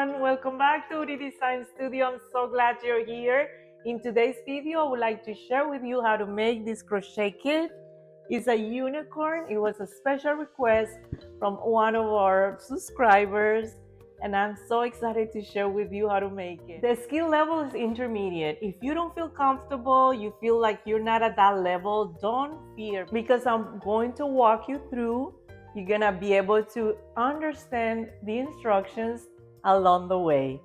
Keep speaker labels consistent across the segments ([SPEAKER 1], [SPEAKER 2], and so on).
[SPEAKER 1] everyone, welcome back to Uri Design Studio. I'm so glad you're here. In today's video, I would like to share with you how to make this crochet kit. It's a unicorn. It was a special request from one of our subscribers, and I'm so excited to share with you how to make it. The skill level is intermediate. If you don't feel comfortable, you feel like you're not at that level, don't fear, because I'm going to walk you through. You're gonna be able to understand the instructions along the way.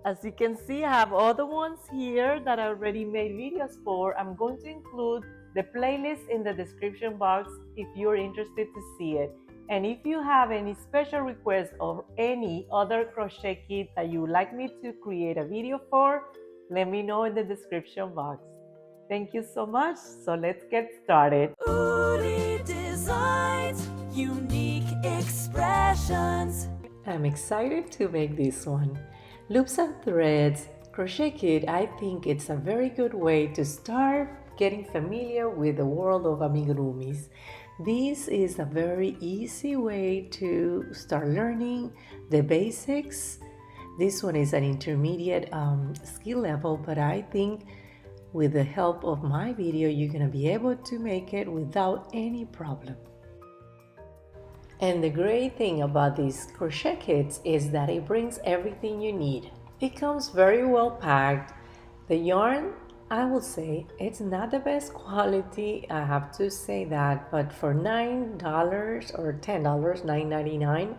[SPEAKER 1] As you can see, I have other ones here that I already made videos for. I'm going to include the playlist in the description box if you're interested to see it. And if you have any special requests or any other crochet kit that you would like me to create a video for, let me know in the description box. Thank you so much. So let's get started.
[SPEAKER 2] Uri Designs, unique expressions.
[SPEAKER 1] I'm excited to make this one. Loops and threads crochet kit. I think it's a very good way to start getting familiar with the world of amigurumis. This is a very easy way to start learning the basics. This one is an intermediate skill level, but I think with the help of my video, you're gonna be able to make it without any problem. And the great thing about these crochet kits is that it brings everything you need. It comes very well packed. The yarn, I will say, it's not the best quality, I have to say that, but for $9 or $10, $9.99,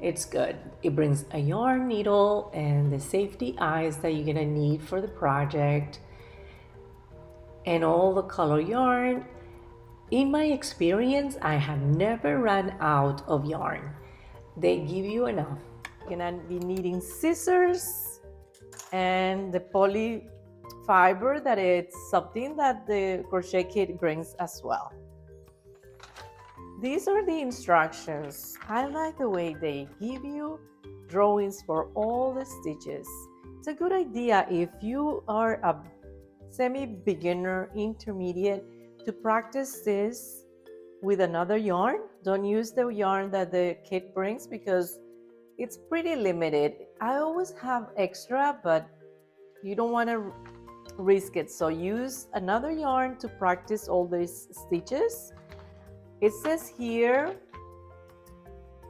[SPEAKER 1] it's good. It brings a yarn needle and the safety eyes that you're gonna need for the project, and all the color yarn. In my experience, I have never run out of yarn. They give you enough. You're gonna be needing scissors and the poly fiber, that it's something that the crochet kit brings as well. These are the instructions. I like the way they give you drawings for all the stitches. It's a good idea if you are a semi-beginner, intermediate, to practice this with another yarn. Don't use the yarn that the kit brings because it's pretty limited. I always have extra, but you don't want to risk it. So use another yarn to practice all these stitches. It says here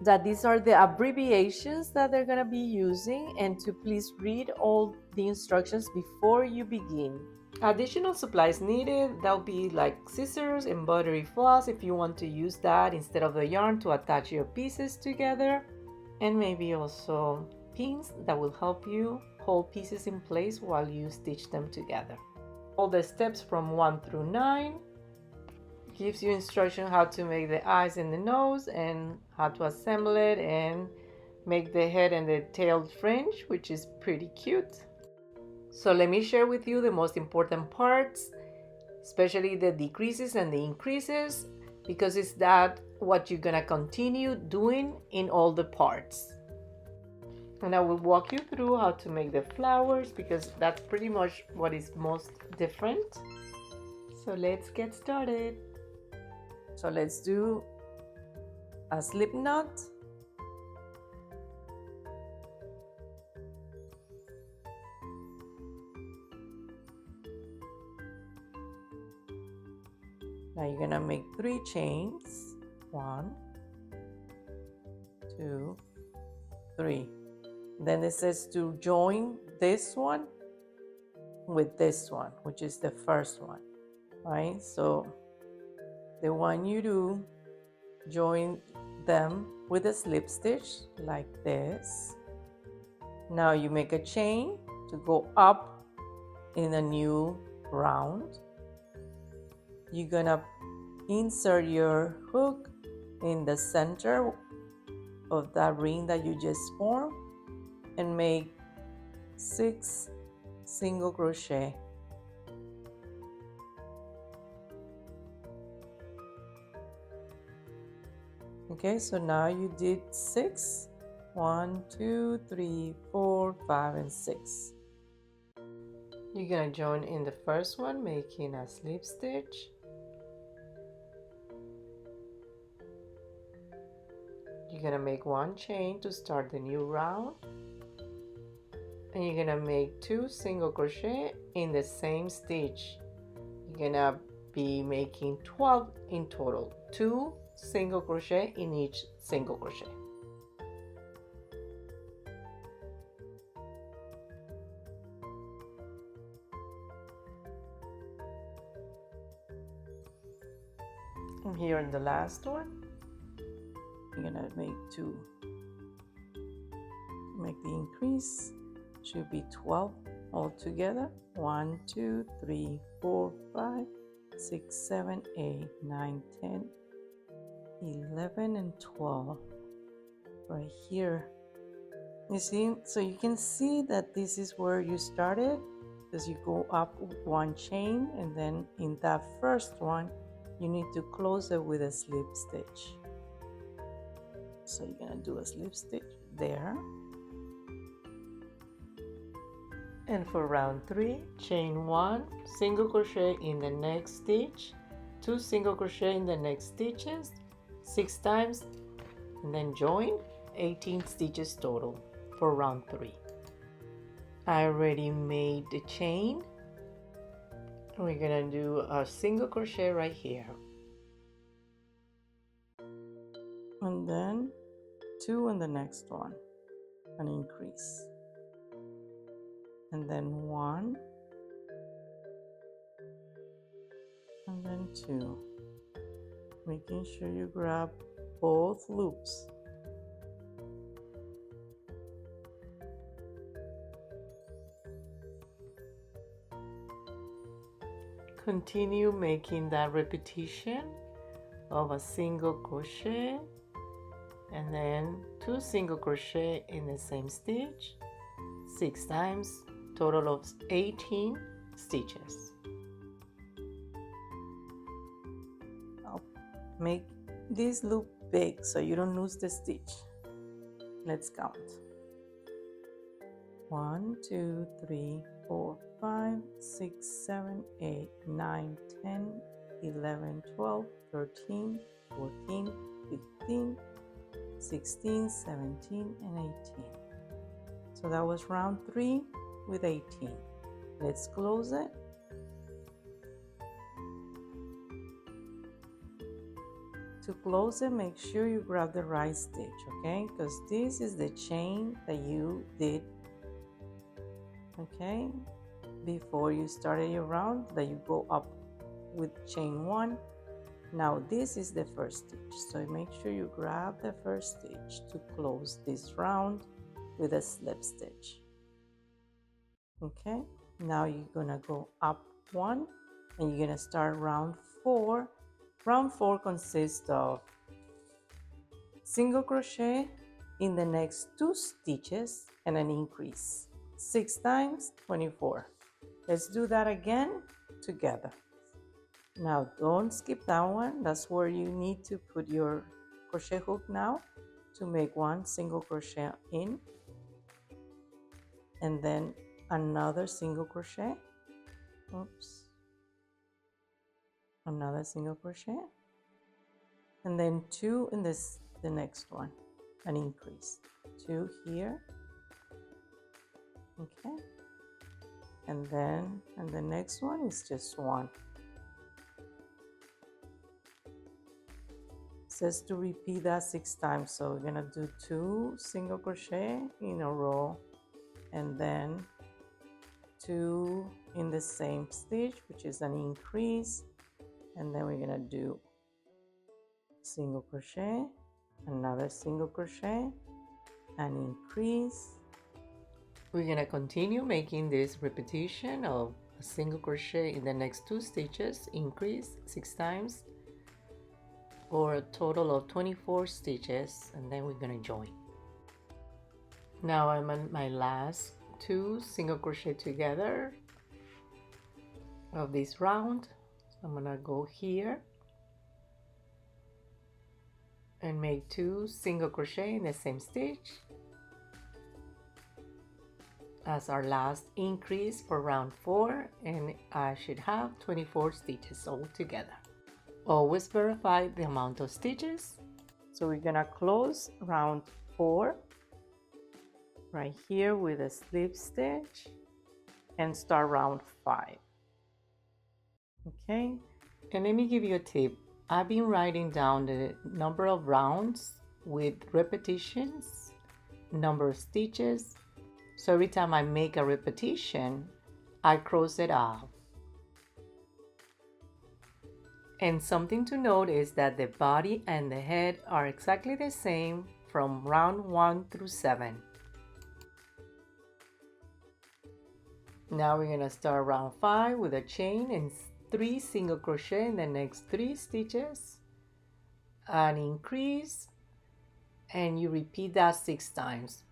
[SPEAKER 1] that these are the abbreviations that they're going to be using, and to please read all the instructions before you begin. Additional supplies needed, that will be like scissors, embroidery floss if you want to use that instead of the yarn to attach your pieces together, and maybe also pins that will help you hold pieces in place while you stitch them together. All the steps from 1 through 9 gives you instruction how to make the eyes and the nose, and how to assemble it and make the head and the tail fringe, which is pretty cute. So let me share with you the most important parts, especially the decreases and the increases, because it's that what you're gonna continue doing in all the parts. And I will walk you through how to make the flowers, because that's pretty much what is most different. So let's get started. So let's do a slip knot. Now you're gonna make 3 chains. 1, 2, 3. Then it says to join this one with this one, which is the first one, right? So the one you do, join them with a slip stitch like this. Now you make a chain to go up in a new round. You're gonna insert your hook in the center of that ring that you just formed and make 6 single crochet. Okay, so now you did 6. 1, 2, 3, 4, 5, and 6. You're gonna join in the first one, making a slip stitch. You're You're gonna make one chain to start the new round, and you're gonna make 2 single crochet in the same stitch. You're gonna be making 12 in total, 2 single crochet in each single crochet. And here in the last one, you're gonna make 2. Make the increase, should be 12 all together. 1, 2, 3, 4, 5, 6, 7, 8, 9, 10, 11, and 12 right here. You see, so you can see that this is where you started, because you go up 1 chain, and then in that first one you need to close it with a slip stitch. So you're gonna do a slip stitch there. And for round 3, chain 1 single crochet in the next stitch, 2 single crochet in the next stitches 6 times, and then join. 18 stitches total for round 3. I already made the chain. We're gonna do a single crochet right here, and then 2 in the next one, an increase, and then 1, and then 2, making sure you grab both loops. Continue making that repetition of a single crochet and then 2 single crochet in the same stitch 6 times, total of 18 stitches. I'll make this loop big so you don't lose the stitch. Let's count. 1, 2, 3, 4, 5, 6, 7, 8, 9, 10, 11, 12, 13, 14, 15, 16, 17, and 18. So that was round 3 with 18. Let's close it. To close it, make sure you grab the right stitch, okay? Because this is the chain that you did, okay, before you started your round, that you go up with chain 1. Now this is the first stitch, so make sure you grab the first stitch to close this round with a slip stitch. Okay, now you're gonna go up 1 and you're gonna start round 4. Round 4 consists of single crochet in the next 2 stitches and an increase 6 times, 24. Let's do that again together. Now don't skip that one. That's where you need to put your crochet hook now to make 1 single crochet in, and then another single crochet, oops, another single crochet, and then 2 in the next one, an increase, 2 here, okay, and then the next one is just 1. It says to repeat that 6 times, so we're gonna do 2 single crochet in a row, and then 2 in the same stitch, which is an increase, and then we're gonna do single crochet, another single crochet, an increase. We're gonna continue making this repetition of a single crochet in the next 2 stitches, increase 6 times, or a total of 24 stitches, and then we're gonna join. Now I'm on my last 2 single crochet together of this round. So I'm gonna go here and make 2 single crochet in the same stitch as our last increase for round 4, and I should have 24 stitches all together. Always verify the amount of stitches. So we're gonna close round 4 right here with a slip stitch and start round 5. Okay, and let me give you a tip. I've been writing down the number of rounds with repetitions, number of stitches. So every time I make a repetition, I cross it off. And something to note is that the body and the head are exactly the same from round 1 through 7. Now we're gonna start round 5 with a chain and 3 single crochet in the next 3 stitches, an increase, and you repeat that 6 times.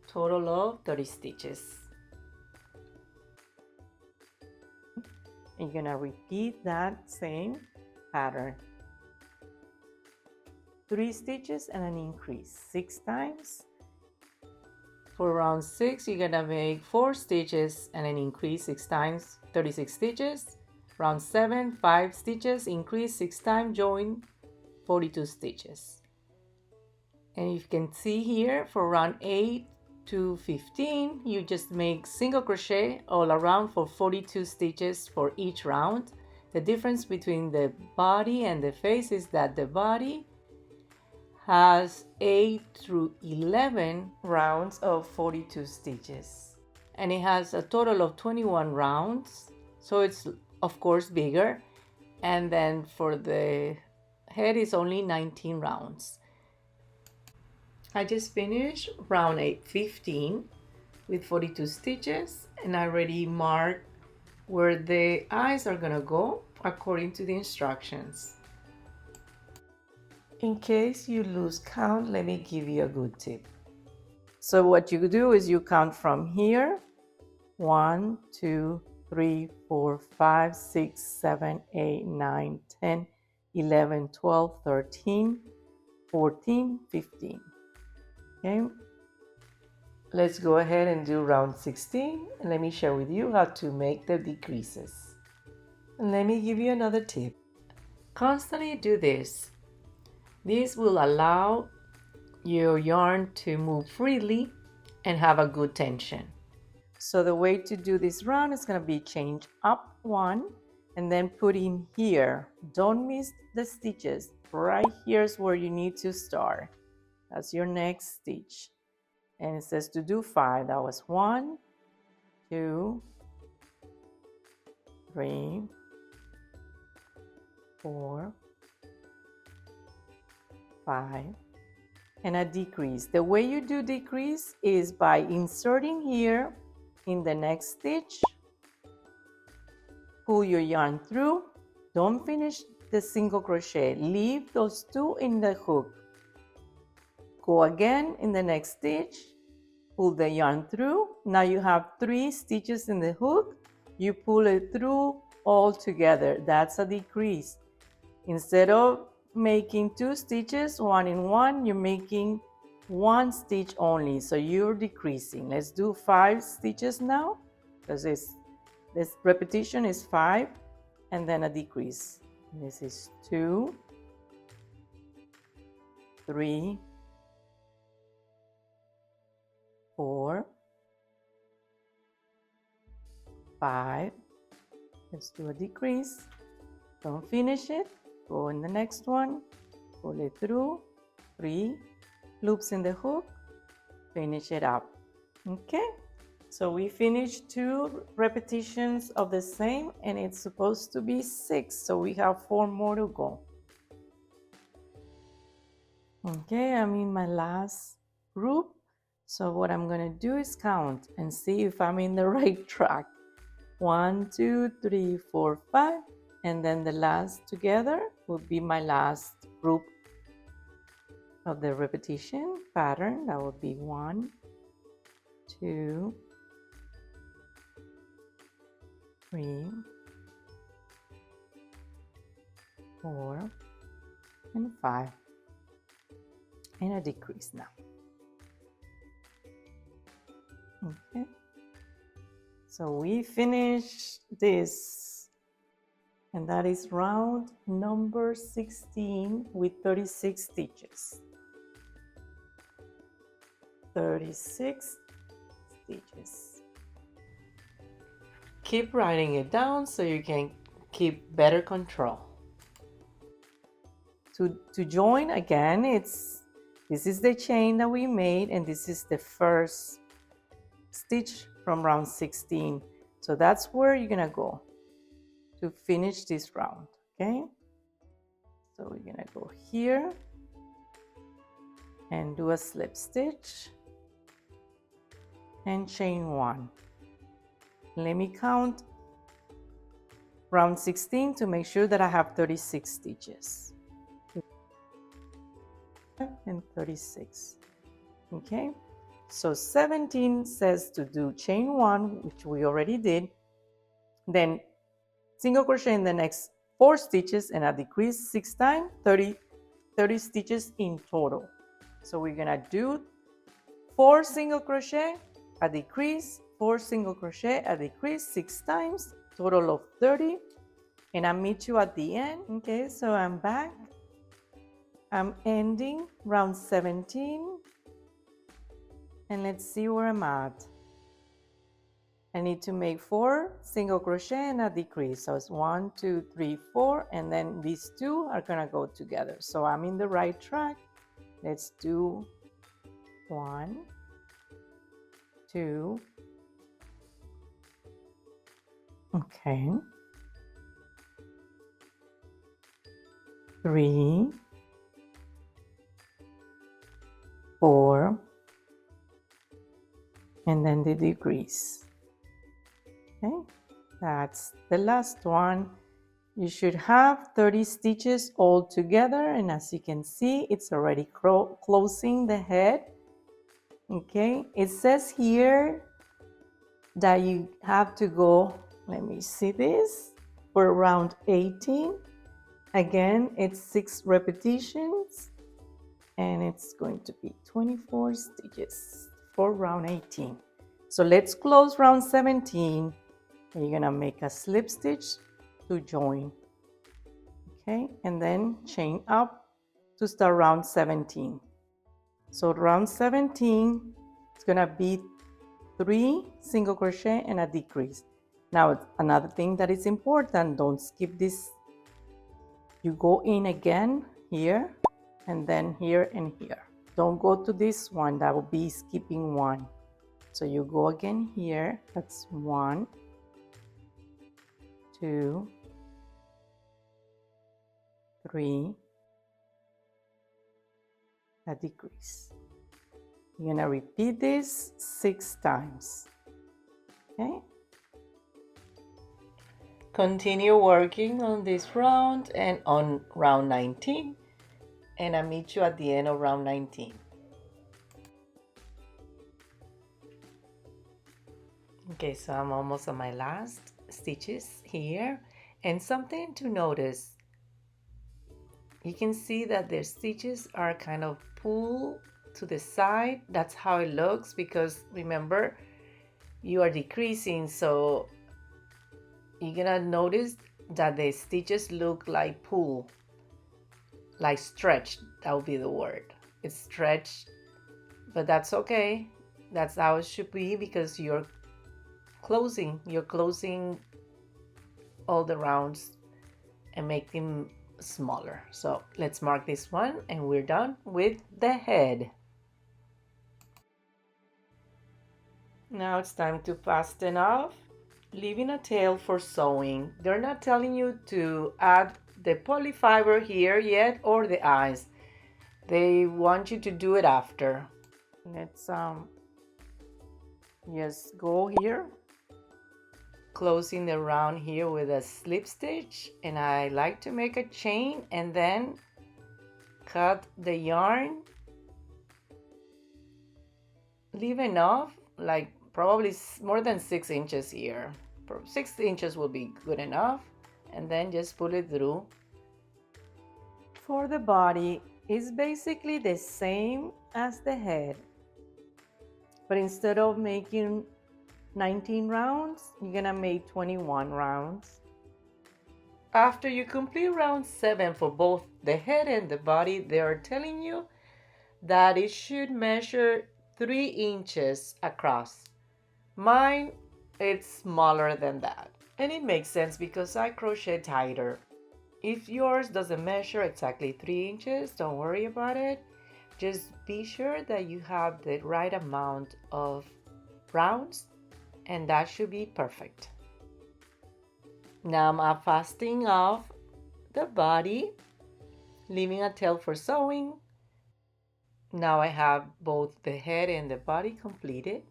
[SPEAKER 1] Total of 30 stitches. And you're gonna repeat that same pattern. 3 stitches and an increase 6 times. For round 6, you're gonna make 4 stitches and an increase 6 times, 36 stitches. Round 7, 5 stitches, increase 6 times, join 42 stitches. And you can see here for round 8 to 15, you just make single crochet all around for 42 stitches for each round. The difference between the body and the face is that the body has 8 through 11 rounds of 42 stitches, and it has a total of 21 rounds, so it's of course bigger. And then for the head is only 19 rounds. I just finished round 8-15 with 42 stitches, and I already marked where the eyes are gonna go according to the instructions. In case you lose count, let me give you a good tip. So what you do is you count from here: 1, 2, 3, 4, 5, 6, 7, 8, 9, 10, 11, 12, 13, 14, 15. Okay, let's go ahead and do round 16, and let me share with you how to make the decreases. And let me give you another tip. Constantly do this. This will allow your yarn to move freely and have a good tension. So the way to do this round is going to be chain up 1 and then put in here. Don't miss the stitches. Right here is where you need to start. That's your next stitch. And it says to do 5. That was 1, 2, 3, 4, 5, and a decrease. The way you do decrease is by inserting here in the next stitch, pull your yarn through, don't finish the single crochet, leave those 2 in the hook, go again in the next stitch, pull the yarn through. Now you have 3 stitches in the hook, you pull it through all together. That's a decrease. Instead of making 2 stitches, 1 in 1, you're making 1 stitch only, so you're decreasing. Let's do 5 stitches now, because this repetition is 5 and then a decrease. This is 2, 3, 4, 5. Let's do a decrease. Don't finish it. Go in the next one, pull it through, 3 loops in the hook, finish it up. Okay, so we finished 2 repetitions of the same, and it's supposed to be 6, so we have 4 more to go. Okay, I'm in my last group, so what I'm gonna do is count and see if I'm in the right track. 1, 2, 3, 4, 5. And then the last together will be my last group of the repetition pattern. That would be 1, 2, 3, 4, and 5. And a decrease now. Okay. So we finish this and that is round number 16 with 36 stitches. 36 stitches. Keep writing it down so you can keep better control. To join again, this is the chain that we made, and this is the first stitch from round 16. So that's where you're gonna go to finish this round, okay? So we're gonna go here and do a slip stitch and chain 1. Let me count round 16 to make sure that I have 36 stitches. And 36. Okay, so 17 says to do chain 1, which we already did, then single crochet in the next 4 stitches and a decrease 6 times, 30 stitches in total. So we're gonna do 4 single crochet, a decrease, 4 single crochet, a decrease 6 times, total of 30, and I'll meet you at the end. Okay, so I'm back. I'm ending round 17, and let's see where I'm at. I need to make 4 single crochet and a decrease. So it's 1, 2, 3, 4, and then these 2 are gonna go together. So I'm in the right track. Let's do 1, 2, okay, 3, 4, and then the decrease. Okay, that's the last one. You should have 30 stitches all together, and as you can see, it's already closing the head. Okay, it says here that you have to go, let me see this, for round 18. Again, it's 6 repetitions, and it's going to be 24 stitches for round 18. So let's close round 17, and you're gonna make a slip stitch to join, okay, and then chain up to start round 17. So round 17 is gonna be 3 single crochet and a decrease. Now another thing that is important, don't skip this. You go in again here, and then here and here. Don't go to this one, that will be skipping 1. So you go again here, that's 1, 2, 3, a decrease. You're gonna repeat this 6 times, okay? Continue working on this round and on round 19, and I'll meet you at the end of round 19. Okay, so I'm almost on my last stitches here, and something to notice, you can see that the stitches are kind of pulled to the side. That's how it looks, because remember, you are decreasing, so you're gonna notice that the stitches look like pull, like stretched. That would be the word. It's stretched, but that's okay. That's how it should be, because you're closing all the rounds and make them smaller. So let's mark this one, and we're done with the head. Now it's time to fasten off, leaving a tail for sewing. They're not telling you to add the polyfiber here yet or the eyes. They want you to do it after. Let's just go here, closing the round here with a slip stitch, and I like to make a chain and then cut the yarn. Leave enough, like probably more than 6 inches here. 6 inches will be good enough, and then just pull it through. For the body, it's basically the same as the head, but instead of making 19 rounds, you're gonna make 21 rounds. After you complete round 7 for both the head and the body, they are telling you that it should measure 3 inches across. Mine, it's smaller than that. And it makes sense because I crochet tighter. If yours doesn't measure exactly 3 inches, don't worry about it. Just be sure that you have the right amount of rounds, and that should be perfect. Now I'm fastening off the body, leaving a tail for sewing. Now I have both the head and the body completed.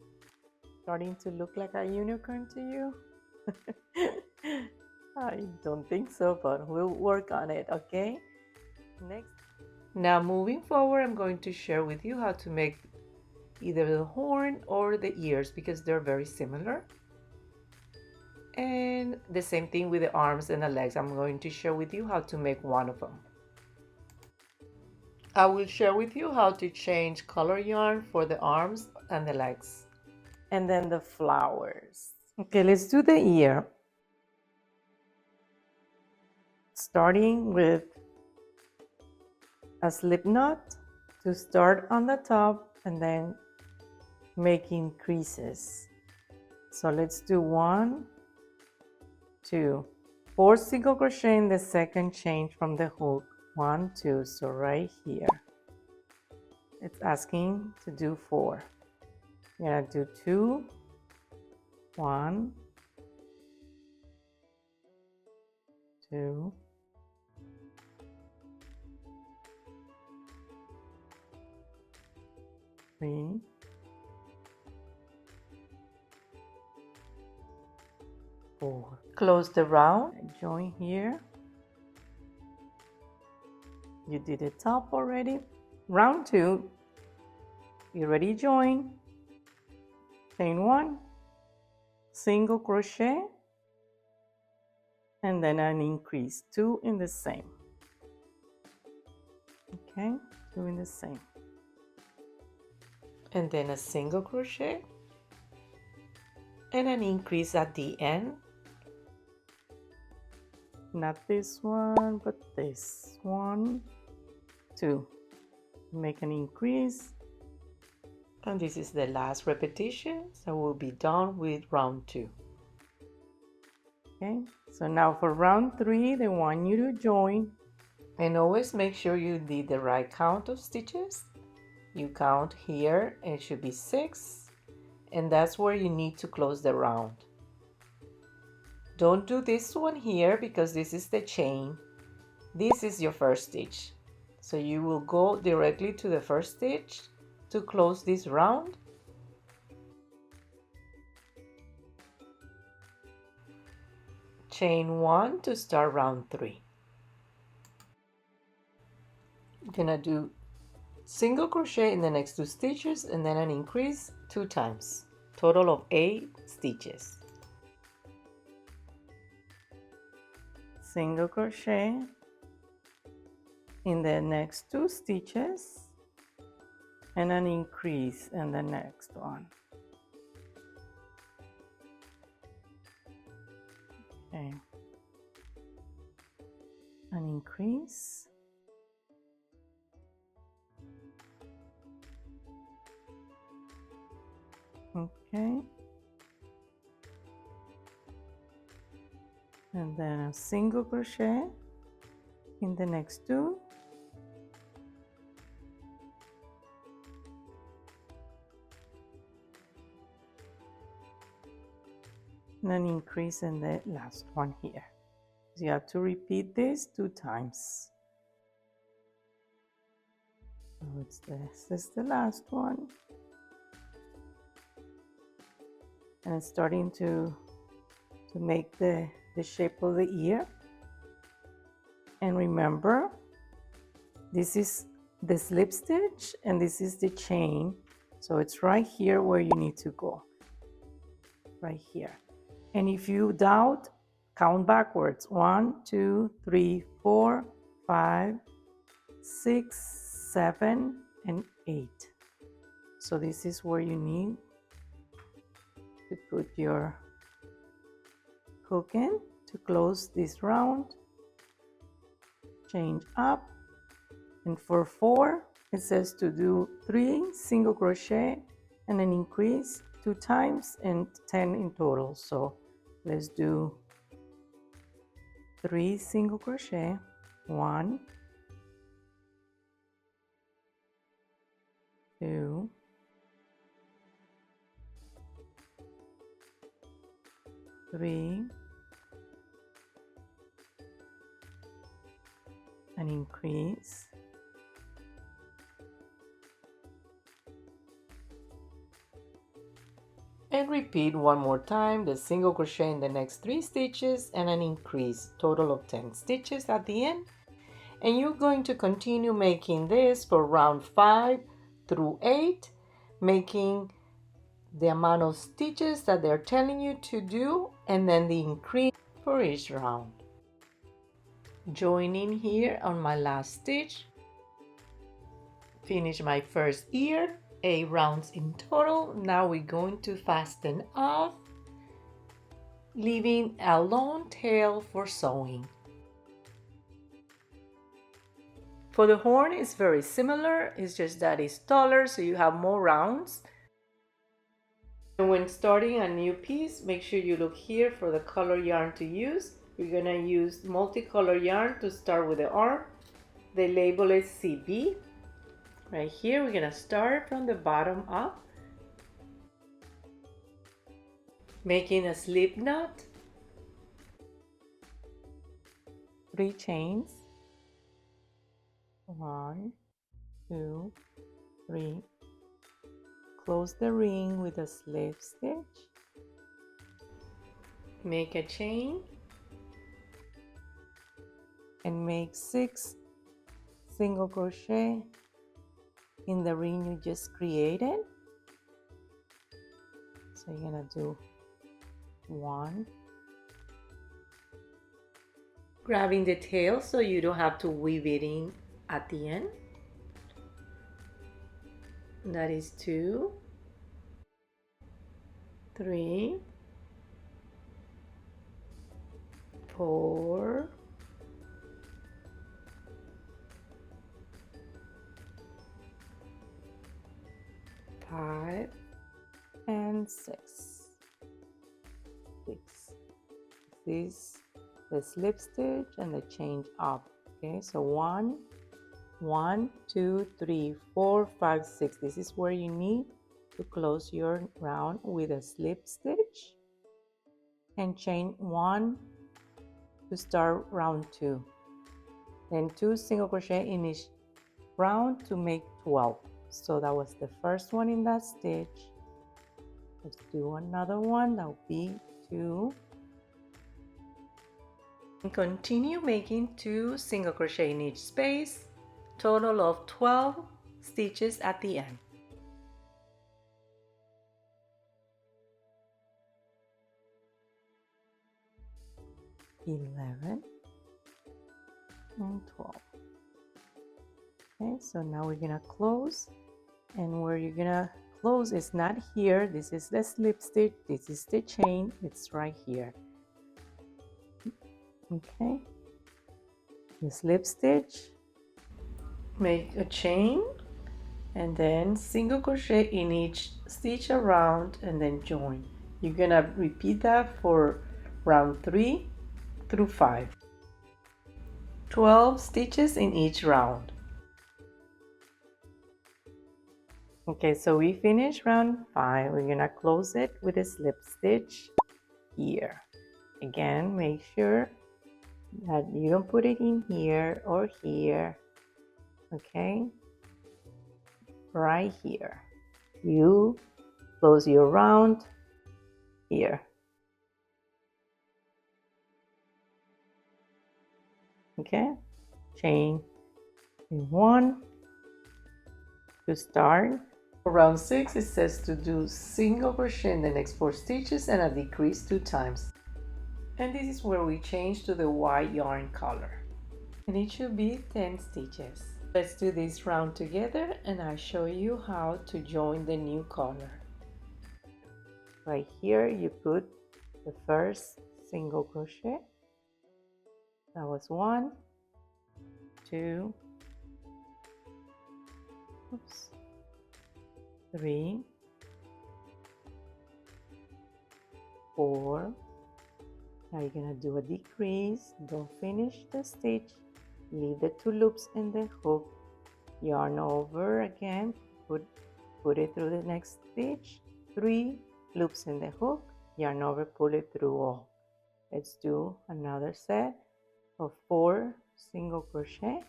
[SPEAKER 1] Starting to look like a unicorn to you? I don't think so, but we'll work on it, okay? Next. Now moving forward, I'm going to share with you how to make either the horn or the ears because they're very similar. And the same thing with the arms and the legs. I'm going to share with you how to make one of them. I will share with you how to change color yarn for the arms and the legs. And then the flowers. Okay, let's do the ear. Starting with a slip knot to start on the top and then making creases. So let's do 1, 2, 4 single crochet in the second chain from the hook. 1, 2, so right here. It's asking to do 4. You're gonna do 2, 1, 2, 3, 4. Close the round and join here. You did the top already. Round 2, you already joined. Chain 1, single crochet, and then an increase, 2 in the same. Okay, 2 in the same. And then a single crochet and an increase at the end. Not this one, but this one. 2. Make an increase. And this is the last repetition, so we'll be done with round 2. Okay, so now for round 3, they want you to join. And always make sure you did the right count of stitches. You count here, and it should be 6, and that's where you need to close the round. Don't do this one here because this is the chain. This is your first stitch. So you will go directly to the first stitch to close this round. Chain 1 to start round 3. You're gonna do single crochet in the next 2 stitches and then an increase 2 times. Total of 8 stitches. Single crochet in the next 2 stitches and an increase in the next one. Okay. An increase. Okay. And then a single crochet in the next 2. And an increase in the last one here. So you have to repeat this 2 times. So it's this is the last one. And it's starting to make the shape of the ear. And remember, this is the slip stitch and this is the chain. So it's right here where you need to go. Right here. And if you doubt, count backwards. 1, 2, 3, 4, 5, 6, 7, and 8. So this is where you need to put your hook in to close this round. chain up, and for 4 it says to do 3 single crochet and an increase 2 times and 10 in total. So let's do 3 single crochet, 1, 2, 3, and increase, and repeat one more time the single crochet in the next 3 stitches and an increase, total of 10 stitches at the end. And you're going to continue making this for round 5 through 8, making the amount of stitches that they're telling you to do and then the increase for each round. Joining here on my last stitch, finish my first ear, 8 rounds in total. Now we're going to fasten off, leaving a long tail for sewing. For the horn, it's very similar, it's just that it's taller, so you have more rounds. And when starting a new piece, make sure you look here for the color yarn to use. We're gonna use multicolor yarn to start with the arm. The label is CB. Right here, we're gonna start from the bottom up, making a slip knot, 3 chains, 1, 2, 3, close the ring with a slip stitch, make a chain, and make 6 single crochet in the ring you just created. So you're gonna do 1, grabbing the tail so you don't have to weave it in at the end. That is 2, 3, 4, 5, and 6. This the slip stitch and the change up. Okay, so 1, 2, 3, 4, 5, 6. This is where you need to close your round with a slip stitch and chain 1 to start round 2. Then 2 single crochet in each round to make 12. So that was the first one in that stitch. Let's do another one. That will be 2. And continue making 2 single crochet in each space, total of 12 stitches at the end. (11) and 12. Okay, so now we're gonna close, and where you're gonna close is not here. This is the slip stitch, this is the chain, it's right here. Okay, the slip stitch, make a chain, and then single crochet in each stitch around and then join. You're gonna repeat that for round 3 through 5. 12 stitches in each round. Okay, so we finished round 5. We're gonna close it with a slip stitch here. Again, make sure that you don't put it in here or here. Okay, right here. You close your round here. Okay, chain in 1 to start. For round 6, it says to do single crochet in the next 4 stitches and a decrease 2 times. And this is where we change to the white yarn color. And it should be 10 stitches. Let's do this round together and I'll show you how to join the new color. Right here you put the first single crochet. That was 1, 2, oops, 3, 4. Now you're gonna do a decrease. Don't finish the stitch. Leave the 2 loops in the hook. Yarn over again. Put it through the next stitch. 3 loops in the hook. Yarn over, pull it through all. Let's do another set of 4 single crochet.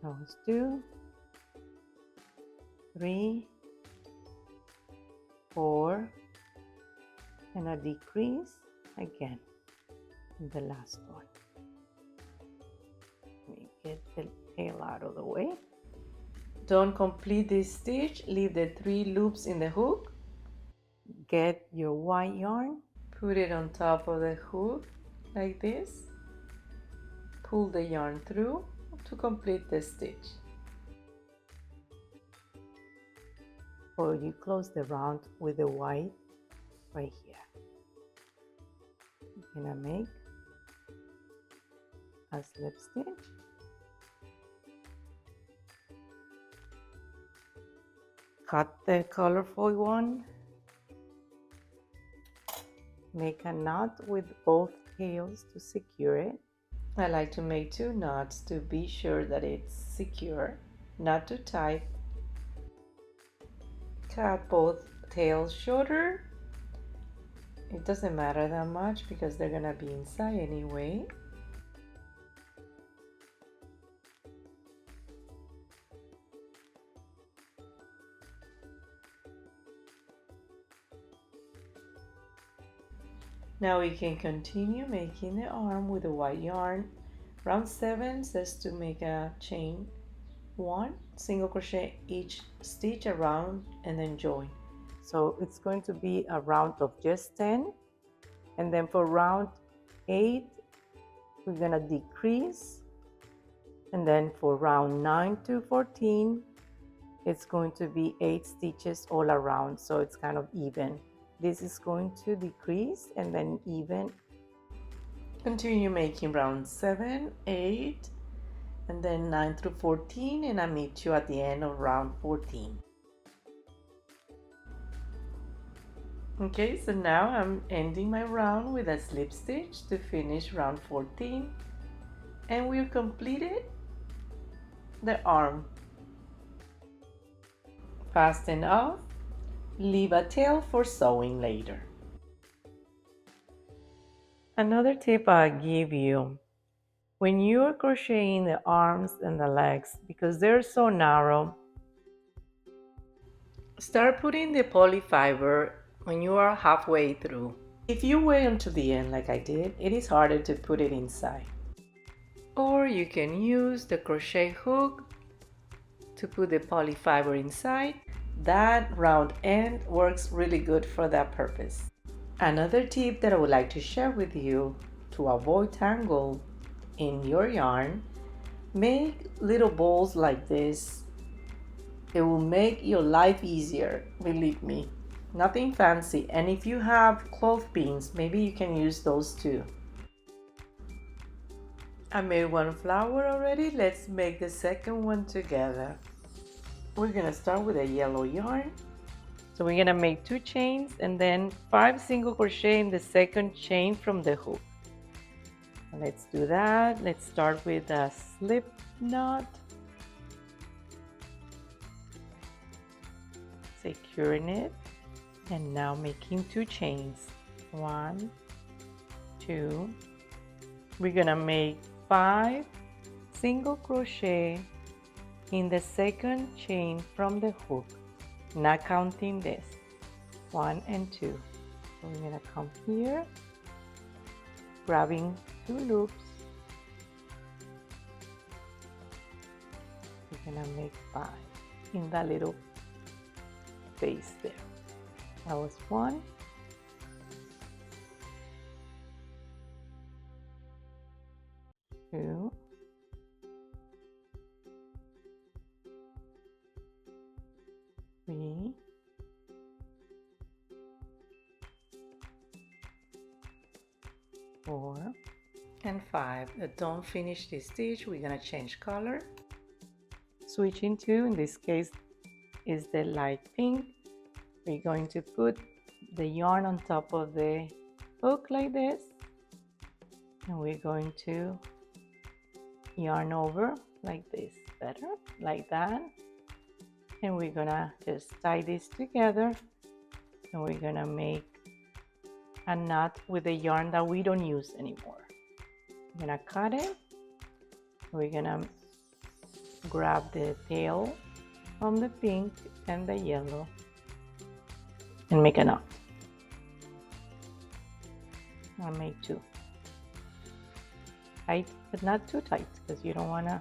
[SPEAKER 1] Those 2, 3, 4, and a decrease again in the last one. Let me get the tail out of the way. Don't complete this stitch. Leave the 3 loops in the hook. Get your white yarn, put it on top of the hook like this. Pull the yarn through to complete the stitch. Or you close the round with the white right here. You're gonna make a slip stitch. Cut the colorful one. Make a knot with both tails to secure it. I like to make 2 knots to be sure that it's secure, not too tight. Cut both tails shorter. It doesn't matter that much because they're gonna be inside anyway. Now we can continue making the arm with the white yarn. Round 7 says to make a chain 1, single crochet each stitch around and then join. So it's going to be a round of just 10, and then for round 8 we're gonna decrease, and then for round 9 to 14 it's going to be 8 stitches all around, so it's kind of even. This is going to decrease and then even. Continue making round 7, 8, and then 9 through 14, and I'll meet you at the end of round 14. Okay, so now I'm ending my round with a slip stitch to finish round 14, and we've completed the arm. Fasten off. Leave a tail for sewing later. Another tip I give you, when you're crocheting the arms and the legs, because they're so narrow, start putting the poly fiber when you are halfway through. If you wait until the end like I did, it is harder to put it inside. Or you can use the crochet hook to put the poly fiber inside. That round end works really good for that purpose. Another tip that I would like to share with you to avoid tangle in your yarn, make little balls like this. It will make your life easier, believe me. Nothing fancy, and if you have clothespins, maybe you can use those too. I made one flower already. Let's make the second one together. We're gonna start with a yellow yarn. So we're gonna make 2 chains and then 5 single crochet in the second chain from the hook. Let's do that. Let's start with a slip knot. Securing it. And now making 2 chains. 1, 2. We're gonna make 5 single crochet in the second chain from the hook, not counting this. 1 and 2. So we're gonna come here, grabbing 2 loops. We're gonna make 5 in that little space there. That was 1. 2. 3. 4. and 5 that don't finish this stitch, we're gonna change color. Switching to, in this case, is the light pink. We're going to put the yarn on top of the hook like this, and we're going to yarn over like this, better, like that. And we're gonna just tie this together, and we're gonna make a knot with the yarn that we don't use anymore. We're gonna cut it. We're gonna grab the tail from the pink and the yellow and make a knot. I'll make 2. Tight, but not too tight, because you don't want to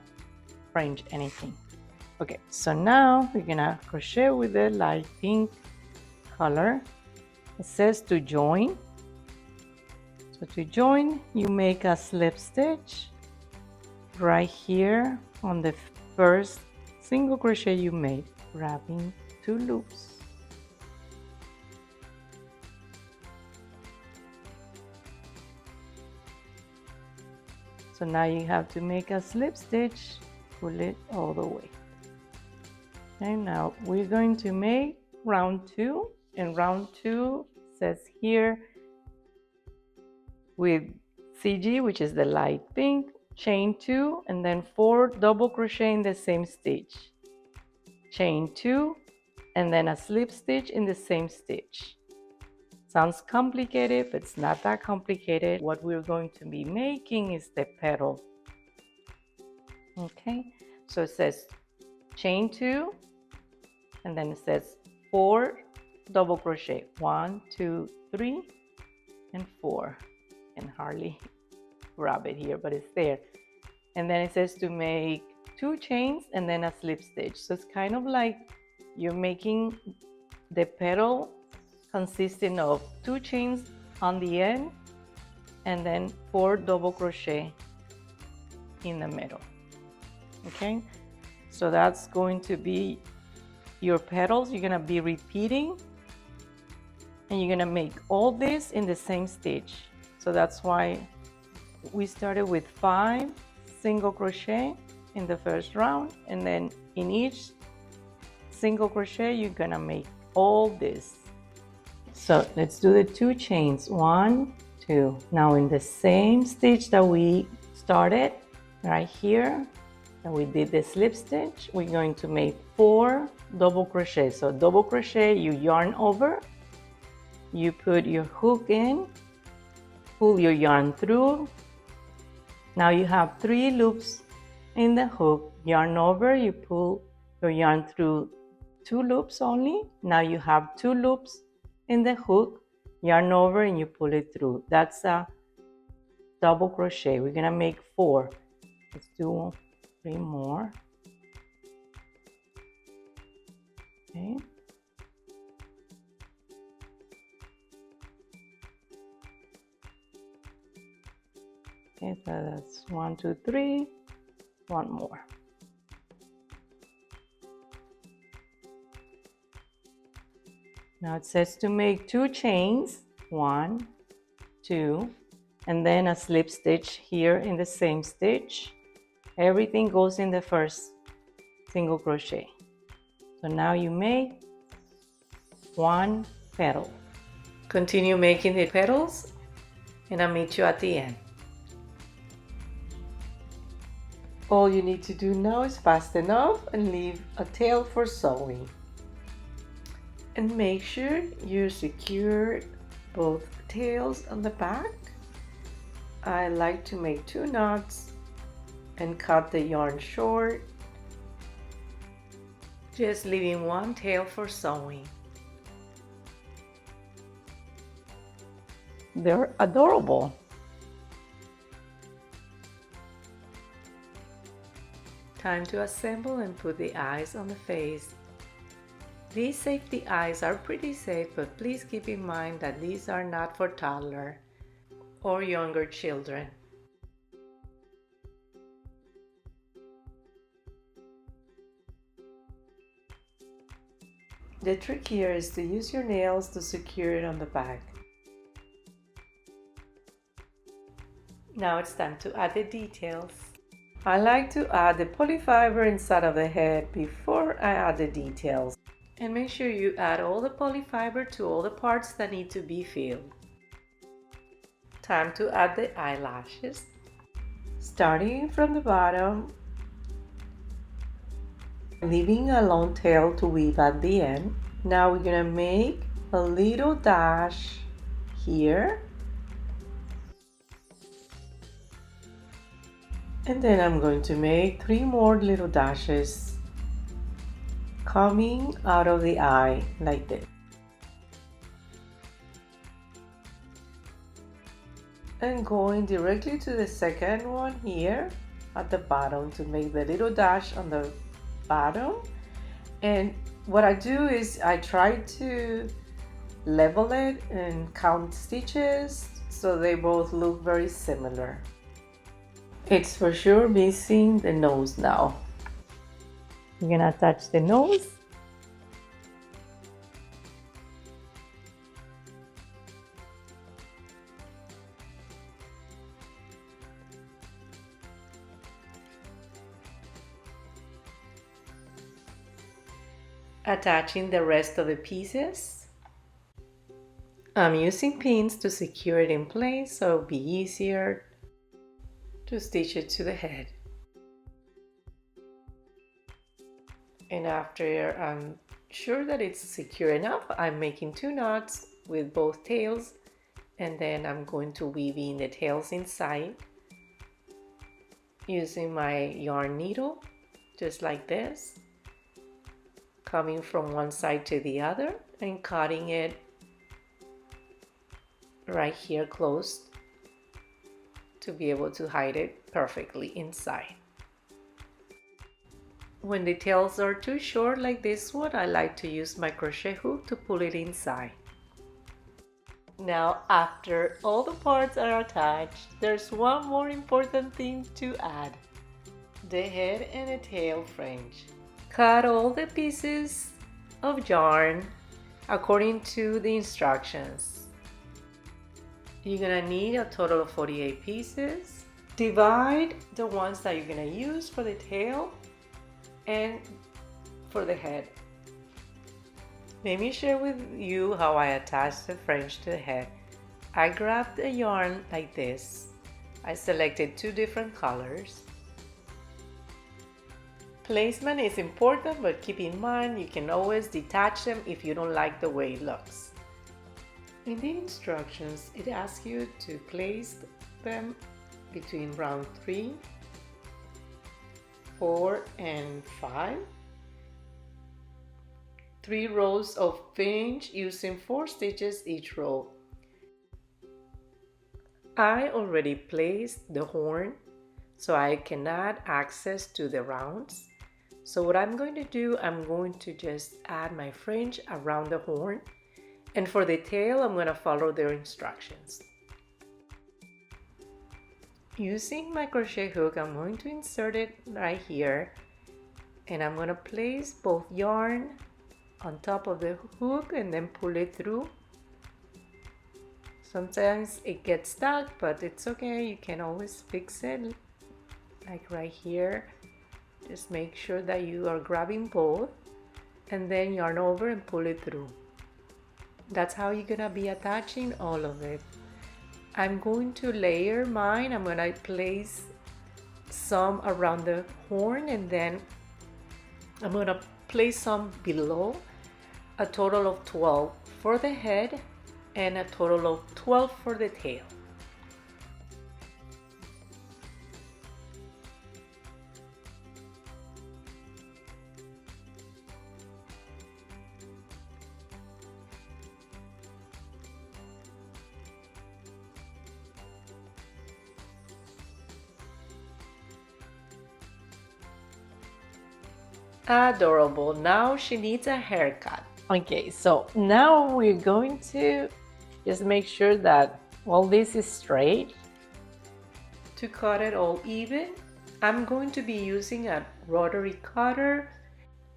[SPEAKER 1] fringe anything. Okay, so now we're gonna crochet with the light pink color. It says to join. So to join, you make a slip stitch right here on the first single crochet you made, grabbing 2 loops. So now you have to make a slip stitch, pull it all the way. And now we're going to make round 2, and round 2 says here with CG, which is the light pink, chain 2 and then 4 double crochet in the same stitch, chain 2 and then a slip stitch in the same stitch. Sounds complicated, but it's not that complicated. What we're going to be making is the petal. Okay, so it says chain 2 and then it says 4 double crochet, 1, 2, 3 and 4. Can hardly grab it here, but it's there. And then it says to make 2 chains and then a slip stitch. So it's kind of like you're making the petal consisting of 2 chains on the end and then 4 double crochet in the middle. Okay, so that's going to be your petals. You're gonna be repeating, and you're gonna make all this in the same stitch. So that's why we started with 5 single crochet in the first round, and then in each single crochet you're gonna make all this. So let's do the 2 chains, 1, 2. Now in the same stitch that we started right here, and we did the slip stitch, we're going to make 4 double crochet. So double crochet, you yarn over, you put your hook in, pull your yarn through. Now you have 3 loops in the hook, yarn over, you pull your yarn through 2 loops only. Now you have 2 loops in the hook, yarn over, and you pull it through. That's a double crochet. We're gonna make 4. Let's do 3 more. Okay. Okay, so that's 1, 2, 3. 1 more. Now it says to make 2 chains, 1, 2, and then a slip stitch here in the same stitch. Everything goes in the first single crochet. So now you make 1 petal. Continue making the petals, and I'll meet you at the end. All you need to do now is fasten off and leave a tail for sewing. And make sure you secure both tails on the back. I like to make 2 knots and cut the yarn short, just leaving 1 tail for sewing. They're adorable. Time to assemble and put the eyes on the face. These safety eyes are pretty safe, but please keep in mind that these are not for toddler or younger children. The trick here is to use your nails to secure it on the back. Now it's time to add the details. I like to add the polyfiber inside of the head before I add the details. And make sure you add all the polyfiber to all the parts that need to be filled. Time to add the eyelashes. Starting from the bottom, leaving a long tail to weave at the end. Now we're gonna make a little dash here. And then I'm going to make 3 more little dashes coming out of the eye like this. And going directly to the second one here at the bottom to make the little dash on the bottom. And what I do is I try to level it and count stitches so they both look very similar. It's for sure missing the nose now. We're gonna attach the nose. Attaching the rest of the pieces. I'm using pins to secure it in place so it'll be easier to stitch it to the head. And after I'm sure that it's secure enough, I'm making 2 knots with both tails, and then I'm going to weave in the tails inside using my yarn needle, just like this, coming from one side to the other and cutting it right here close to be able to hide it perfectly inside. When the tails are too short like this one, I like to use my crochet hook to pull it inside. Now, after all the parts are attached, there's one more important thing to add: the head and the tail fringe. Cut all the pieces of yarn according to the instructions. You're gonna need a total of 48 pieces. Divide the ones that you're gonna use for the tail and for the head. Let me share with you how I attach the fringe to the head. I grabbed a yarn like this. I selected 2 different colors. Placement is important, but keep in mind you can always detach them if you don't like the way it looks. In the instructions, it asks you to place them between round 3, 4, and 5. 3 rows of fringe using 4 stitches each row. I already placed the horn so I can add access to the rounds. So what I'm going to do, I'm going to just add my fringe around the horn, and for the tail I'm going to follow their instructions. Using my crochet hook, I'm going to insert it right here, and I'm going to place both yarn on top of the hook and then pull it through. Sometimes it gets stuck, but it's okay, you can always fix it, like right here. Just make sure that you are grabbing both and then yarn over and pull it through. That's how you're gonna be attaching all of it. I'm going to layer mine. I'm gonna place some around the horn, and then I'm gonna place some below. A total of 12 for the head and a total of 12 for the tail. Adorable. Now she needs a haircut. Okay, so now we're going to just make sure that all this is straight. To cut it all even, I'm going to be using a rotary cutter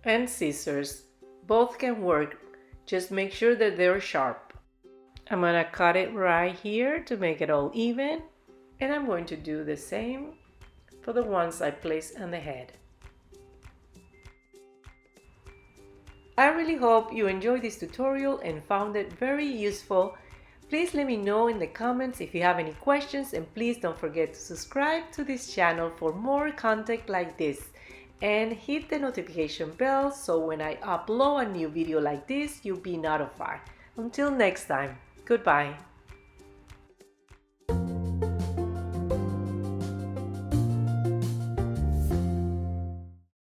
[SPEAKER 1] and scissors. Both can work, just make sure that they're sharp. I'm gonna cut it right here to make it all even, And I'm going to do the same for the ones I place on the head. I really hope you enjoyed this tutorial and found it very useful. Please let me know in the comments if you have any questions, and please don't forget to subscribe to this channel for more content like this and hit the notification bell so when I upload a new video like this, you'll be notified. Until next time, goodbye.